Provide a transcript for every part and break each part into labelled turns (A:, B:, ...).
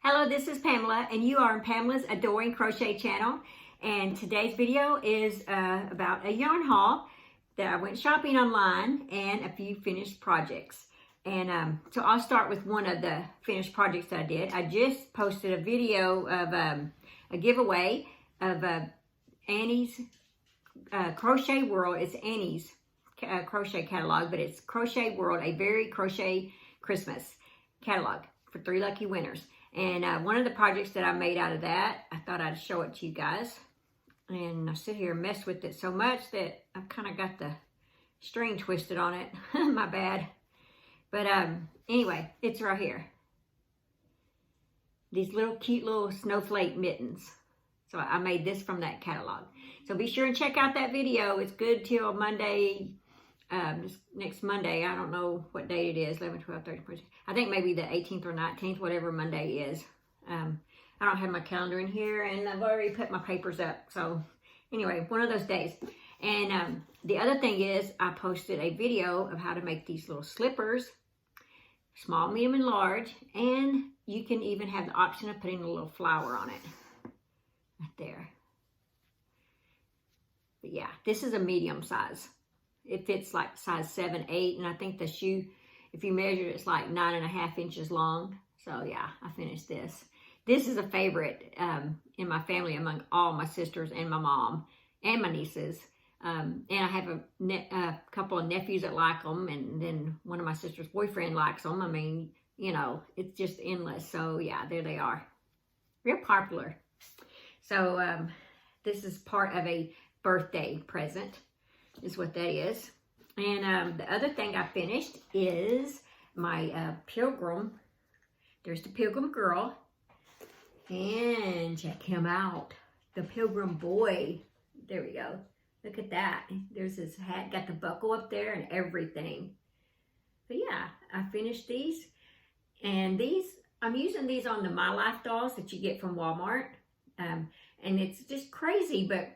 A: Hello, this is Pamela, and you are on Pamela's Adoring Crochet channel. And today's video is about a yarn haul that I went shopping online and a few finished projects. And so I'll start with one of the finished projects that I did. I just posted a video of a giveaway of Annie's Crochet World. It's Annie's crochet catalog, but it's Crochet World, a very crochet Christmas catalog for 3 lucky winners. And one of the projects that I made out of that, I thought I'd show it to you guys. And I sit here and mess with it so much that I've kind of got the string twisted on it. My bad. But anyway, it's right here. These little cute little snowflake mittens. So I made this from that catalog. So be sure and check out that video. It's good till Monday. Next Monday, I don't know what date it is, 11, 12, 13, 14. I think maybe the 18th or 19th, whatever Monday is. I don't have my calendar in here, and I've already put my papers up. So anyway, one of those days. And the other thing is I posted a video of how to make these little slippers, small, medium, and large. And you can even have the option of putting a little flower on it. Right there. But yeah, this is a medium size. It fits like size 7, 8, and I think the shoe, if you measure it, it's like 9.5 inches long. So yeah, I finished this. This is a favorite in my family among all my sisters and my mom and my nieces. And I have a couple of nephews that like them, and then one of my sister's boyfriend likes them. I mean, you know, it's just endless. So yeah, there they are. Real popular. So this is part of a birthday present. Is what that is. And the other thing I finished is my pilgrim. There's the pilgrim girl. And check him out. The pilgrim boy. There we go. Look at that. There's his hat. Got the buckle up there and everything. But yeah, I finished these. And these, I'm using these on the My Life dolls that you get from Walmart. And it's just crazy, but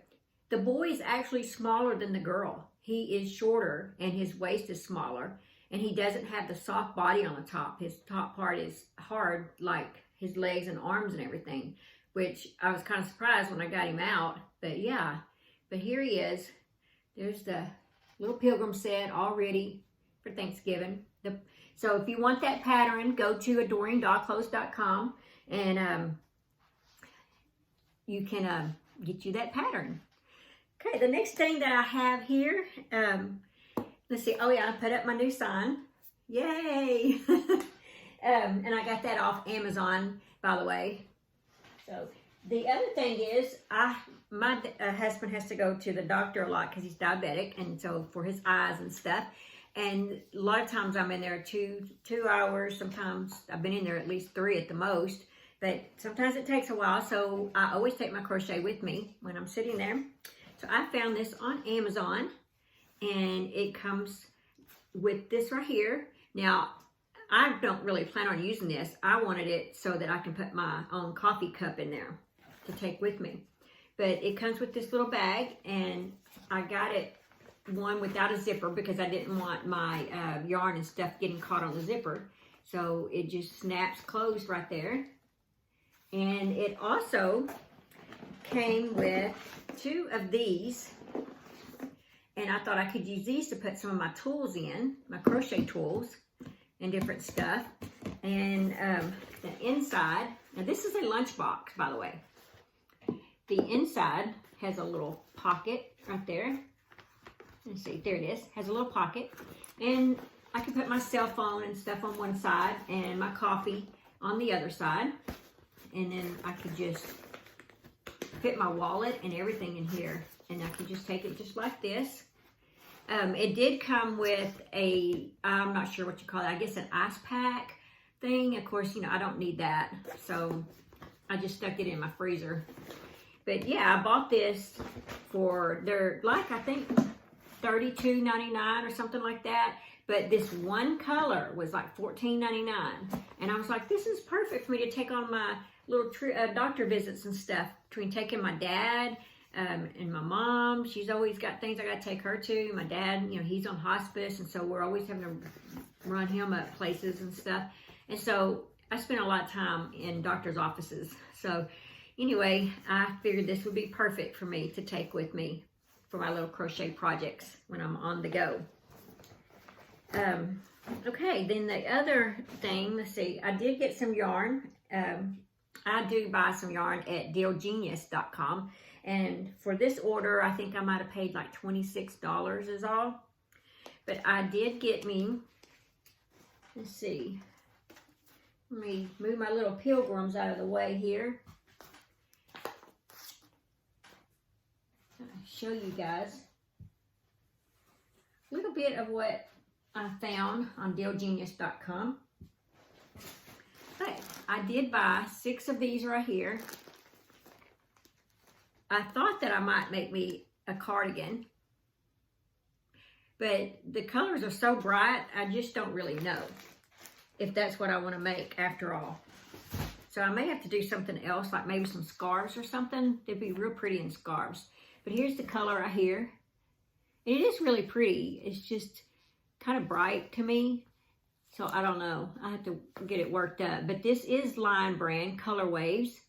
A: the boy is actually smaller than the girl. He is shorter and his waist is smaller, and he doesn't have the soft body on the top. His top part is hard, like his legs and arms and everything, which I was kind of surprised when I got him out. But yeah, but here he is. There's the little pilgrim set all ready for Thanksgiving. So if you want that pattern, go to adoringdollclothes.com and you can get you that pattern. Okay, the next thing that I have here, let's see. Oh yeah, I put up my new sign. Yay! And I got that off Amazon, by the way. So the other thing is, my husband has to go to the doctor a lot because he's diabetic, and so for his eyes and stuff. And a lot of times I'm in there 2 hours. Sometimes I've been in there at least 3 at the most. But sometimes it takes a while, so I always take my crochet with me when I'm sitting there. So I found this on Amazon, and it comes with this right here. Now, I don't really plan on using this. I wanted it so that I can put my own coffee cup in there to take with me. But it comes with this little bag, and I got it one without a zipper because I didn't want my yarn and stuff getting caught on the zipper. So it just snaps closed right there. And it also came with 2 of these, and I thought I could use these to put some of my tools in, my crochet tools and different stuff. And the inside, now this is a lunchbox, by the way. The inside has a little pocket right there. Let's see, there it is. Has a little pocket, and I can put my cell phone and stuff on one side and my coffee on the other side. And then I could just fit my wallet and everything in here, and I can just take it just like this. It did come with I'm not sure what you call it, I guess an ice pack thing. Of course, you know, I don't need that, so I just stuck it in my freezer. But yeah, I bought this for, they're like, I think $32.99 or something like that. But this one color was like $14.99, and I was like, this is perfect for me to take on my little doctor visits and stuff, between taking my dad and my mom. She's always got things I got to take her to. My dad, you know, he's on hospice, and so we're always having to run him up places and stuff. And so I spend a lot of time in doctor's offices. So anyway, I figured this would be perfect for me to take with me for my little crochet projects when I'm on the go. Okay, then the other thing, let's see, I did get some yarn. I do buy some yarn at dealgenius.com. And for this order, I think I might have paid like $26 is all. But I did get me, let's see, let me move my little pilgrims out of the way here. Show you guys a little bit of what I found on dealgenius.com. But I did buy 6 of these right here. I thought that I might make me a cardigan, but the colors are so bright, I just don't really know if that's what I want to make after all. So I may have to do something else, like maybe some scarves or something. They'd be real pretty in scarves. But here's the color right here. It is really pretty. It's just kind of bright to me. So I don't know. I have to get it worked up. But this is Line brand, Color Waves.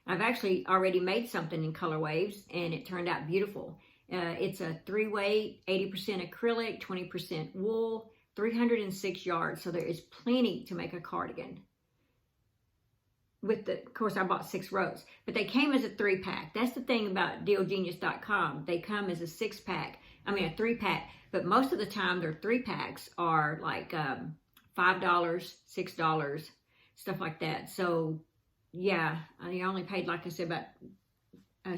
A: I've actually already made something in Color Waves, and it turned out beautiful. It's a 3-weight, 80% acrylic, 20% wool, 306 yards. So there is plenty to make a cardigan. Of course, I bought 6 rows, but they came as a 3-pack. That's the thing about dealgenius.com. They come as a 6-pack. I mean, a 3-pack, but most of the time their 3-packs are like $5, $6, stuff like that. So yeah, I only paid, like I said, about I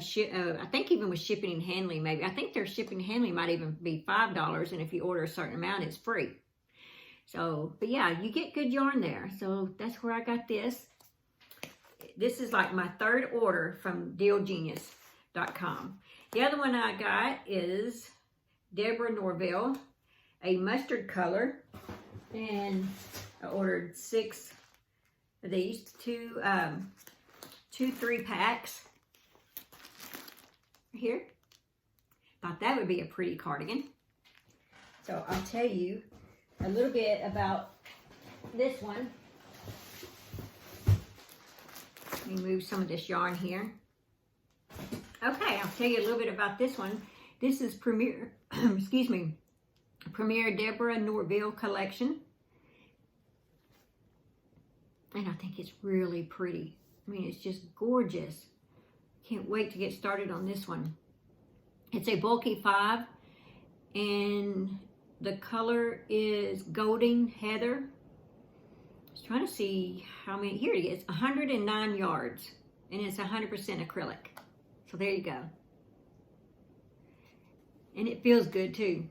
A: think even with shipping and handling, maybe. I think their shipping and handling might even be $5, and if you order a certain amount, it's free. So, but yeah, you get good yarn there. So that's where I got this. This is like my 3rd order from dealgenius.com. The other one I got is Deborah Norville, a mustard color, and I ordered 6 of these, 2 3-packs here. Thought that would be a pretty cardigan. So I'll tell you a little bit about this one. Let me move some of this yarn here. Okay, I'll tell you a little bit about this one. This is Premier, excuse me, Premier Deborah Norville collection. And I think it's really pretty. I mean, it's just gorgeous. Can't wait to get started on this one. It's a bulky 5, and the color is Golden Heather. I was trying to see how many, here it is, 109 yards, and it's 100% acrylic. So there you go. And it feels good too.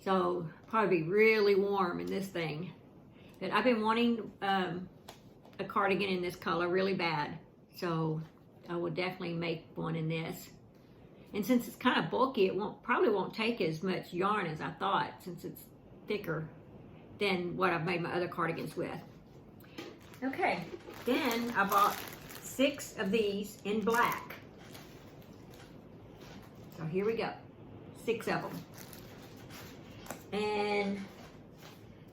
A: So probably be really warm in this thing. But I've been wanting a cardigan in this color really bad. So I will definitely make one in this. And since it's kind of bulky, it probably won't take as much yarn as I thought, since it's thicker than what I've made my other cardigans with. Okay, then I bought 6 of these in black. So here we go, 6 of them. And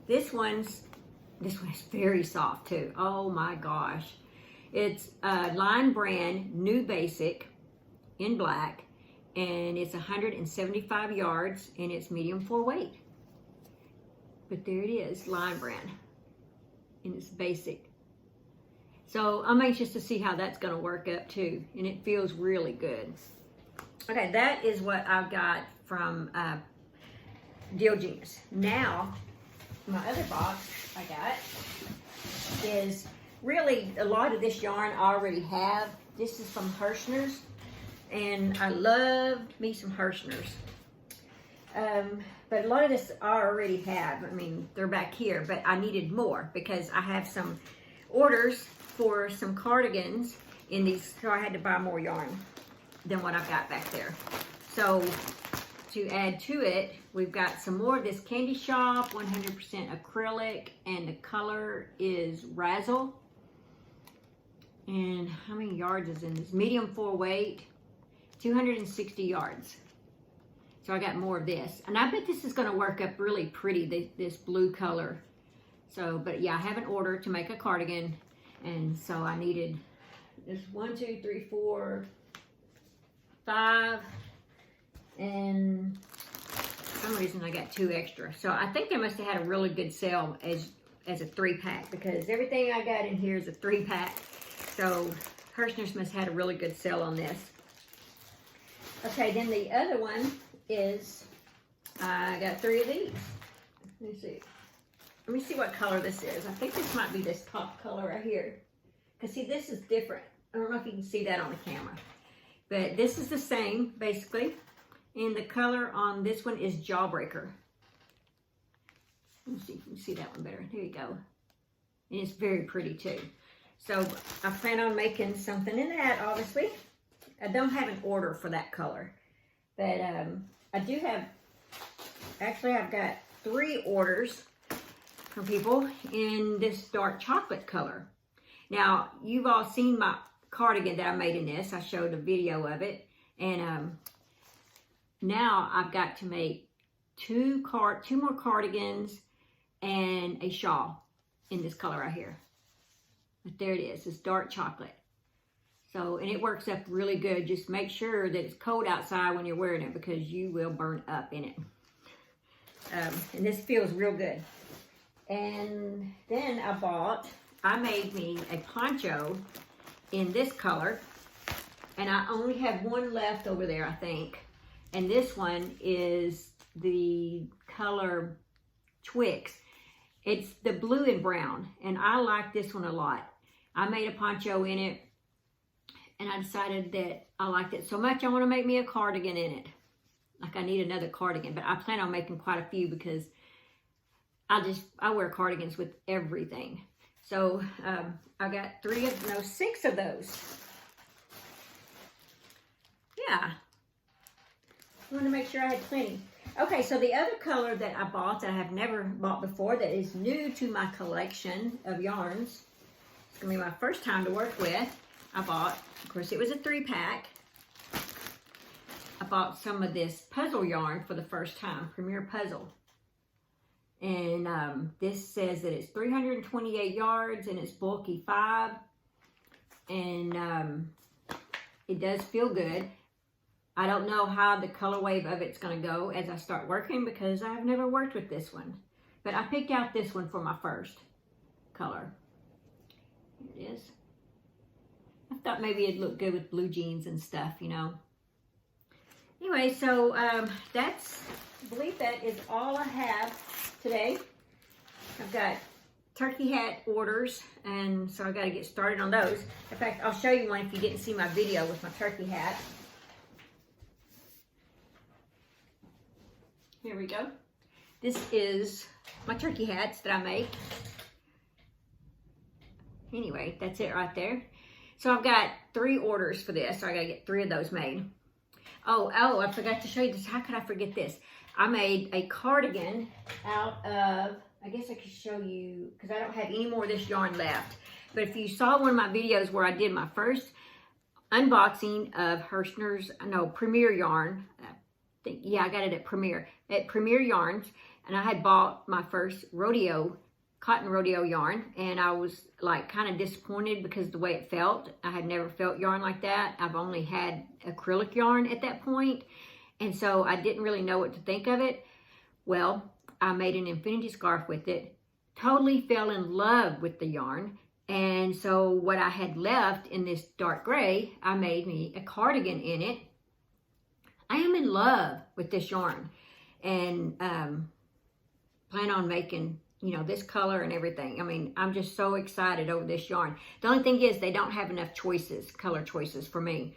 A: this one's very soft too. Oh my gosh. It's Line brand, New Basic in black, and it's 175 yards, and it's medium 4-weight. But there it is, Line brand, and it's basic. So I'm anxious to see how that's gonna work up too, and it feels really good. Okay, that is what I've got from Deal Genius. Now, my other box I got is really a lot of this yarn I already have. This is from Herrshners, and I love me some Herrshners. But a lot of this I already have. I mean, they're back here, but I needed more because I have some orders for some cardigans in these, so I had to buy more yarn than what I've got back there. So to add to it, we've got some more of this Candy Shop, 100% acrylic, and the color is Razzle. And how many yards is in this? Medium 4-weight, 260 yards. So I got more of this. And I bet this is gonna work up really pretty, this blue color. So, but yeah, I have an order to make a cardigan, and so I needed this 1, 2, 3, 4, 5, and for some reason I got 2 extra. So I think they must have had a really good sale as a 3-pack, because everything I got in here is a 3-pack. So Herrshners must have had a really good sale on this. Okay, then the other one is, I got 3 of these. Let me see. Let me see what color this is. I think this might be this top color right here. Because see, this is different. I don't know if you can see that on the camera. But this is the same, basically. And the color on this one is Jawbreaker. Let me see if you can see that one better. There you go. And it's very pretty too. So I plan on making something in that, obviously. I don't have an order for that color. But I do have, actually I've got 3 orders from people in this dark chocolate color. Now, you've all seen my cardigan that I made in this. I showed a video of it. And now I've got to make 2 more cardigans and a shawl in this color right here. But there it is. It's dark chocolate. So, and it works up really good. Just make sure that it's cold outside when you're wearing it, because you will burn up in it. And this feels real good. And then I made me a poncho in this color. And I only have 1 left over there, I think. And this one is the color Twix. It's the blue and brown. And I like this one a lot. I made a poncho in it. And I decided that I liked it so much, I want to make me a cardigan in it. Like, I need another cardigan. But I plan on making quite a few, because I wear cardigans with everything. So I got 6 of those. Yeah. I want to make sure I had plenty. Okay, so the other color that I bought that I have never bought before, that is new to my collection of yarns. It's going to be my first time to work with. I bought, of course, it was a 3-pack. I bought some of this puzzle yarn for the first time, Premier Puzzle. And this says that it's 328 yards and it's bulky 5. And it does feel good. I don't know how the color wave of it's going to go as I start working, because I've never worked with this one. But I picked out this one for my first color. Here it is. I thought maybe it'd look good with blue jeans and stuff, you know. Anyway, so I believe that is all I have today. I've got turkey hat orders, and so I got to get started on those. In fact, I'll show you one if you didn't see my video with my turkey hat. Here we go. This is my turkey hats that I make. Anyway, that's it right there. So I've got 3 orders for this, so I gotta get 3 of those made. Oh, I forgot to show you this. How could I forget this? I made a cardigan out of, I guess I could show you, because I don't have any more of this yarn left. But if you saw one of my videos where I did my first unboxing of Premier yarn, I got it at Premier Yarns, and I had bought my first cotton rodeo yarn, and I was like kind of disappointed because of the way it felt. I had never felt yarn like that. I've only had acrylic yarn at that point, and so I didn't really know what to think of it. Well, I made an infinity scarf with it, totally fell in love with the yarn, and so what I had left in this dark gray, I made me a cardigan in it. I am in love with this yarn, and plan on making, you know, this color and everything. I mean, I'm just so excited over this yarn. The only thing is they don't have enough color choices for me,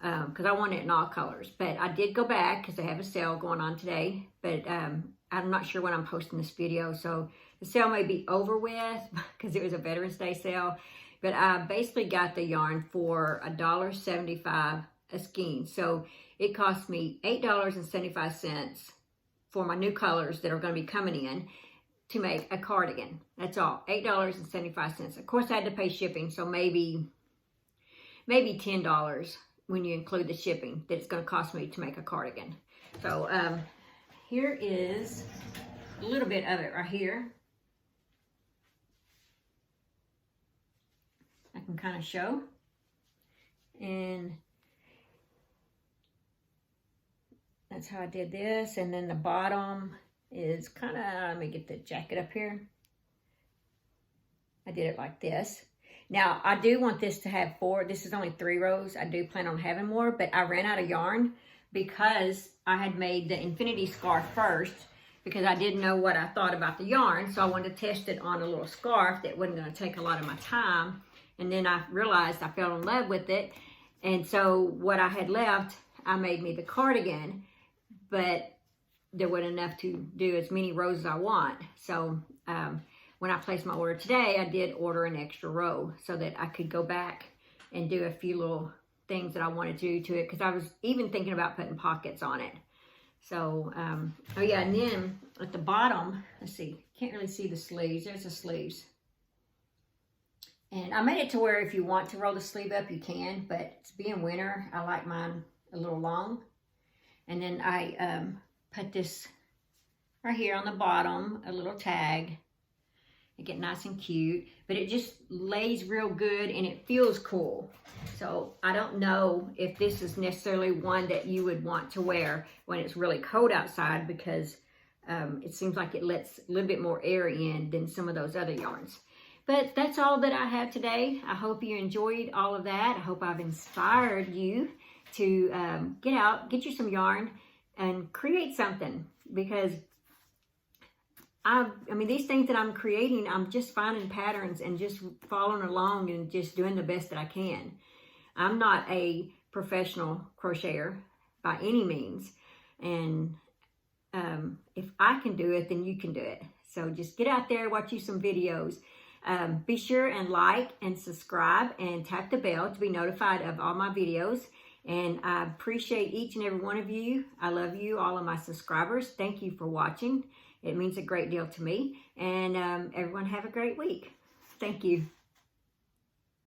A: because I want it in all colors. But I did go back because they have a sale going on today. But I'm not sure when I'm posting this video, so the sale may be over with because it was a Veterans Day sale. But I basically got the yarn for $1.75 a skein. So it cost me $8.75 for my new colors that are going to be coming in to make a cardigan. That's all, $8.75. Of course, I had to pay shipping, so maybe $10 when you include the shipping that it's going to cost me to make a cardigan. So here is a little bit of it right here. can kind of show. And that's how I did this. And then the bottom is kind of, let me get the jacket up here. I did it like this. Now, I do want this to have 4. This is only 3 rows. I do plan on having more, but I ran out of yarn because I had made the infinity scarf first because I didn't know what I thought about the yarn. So I wanted to test it on a little scarf that wasn't going to take a lot of my time. And then I realized I fell in love with it. And so what I had left, I made me the cardigan, but there wasn't enough to do as many rows as I want. So when I placed my order today, I did order an extra row so that I could go back and do a few little things that I wanted to do to it, because I was even thinking about putting pockets on it. So, oh yeah, and then at the bottom, let's see, can't really see the sleeves. There's the sleeves. And I made it to where if you want to roll the sleeve up, you can, but it's being winter, I like mine a little long. And then I put this right here on the bottom, a little tag. It get nice and cute, but it just lays real good and it feels cool. So I don't know if this is necessarily one that you would want to wear when it's really cold outside, because it seems like it lets a little bit more air in than some of those other yarns. But that's all that I have today. I hope you enjoyed all of that. I hope I've inspired you to get out, get you some yarn and create something, because I mean, these things that I'm creating, I'm just finding patterns and just following along and just doing the best that I can. I'm not a professional crocheter by any means. And if I can do it, then you can do it. So just get out there, watch you some videos. Be sure and like and subscribe and tap the bell to be notified of all my videos. And I appreciate each and every one of you. I love you, all of my subscribers. Thank you for watching. It means a great deal to me. And everyone have a great week. Thank you.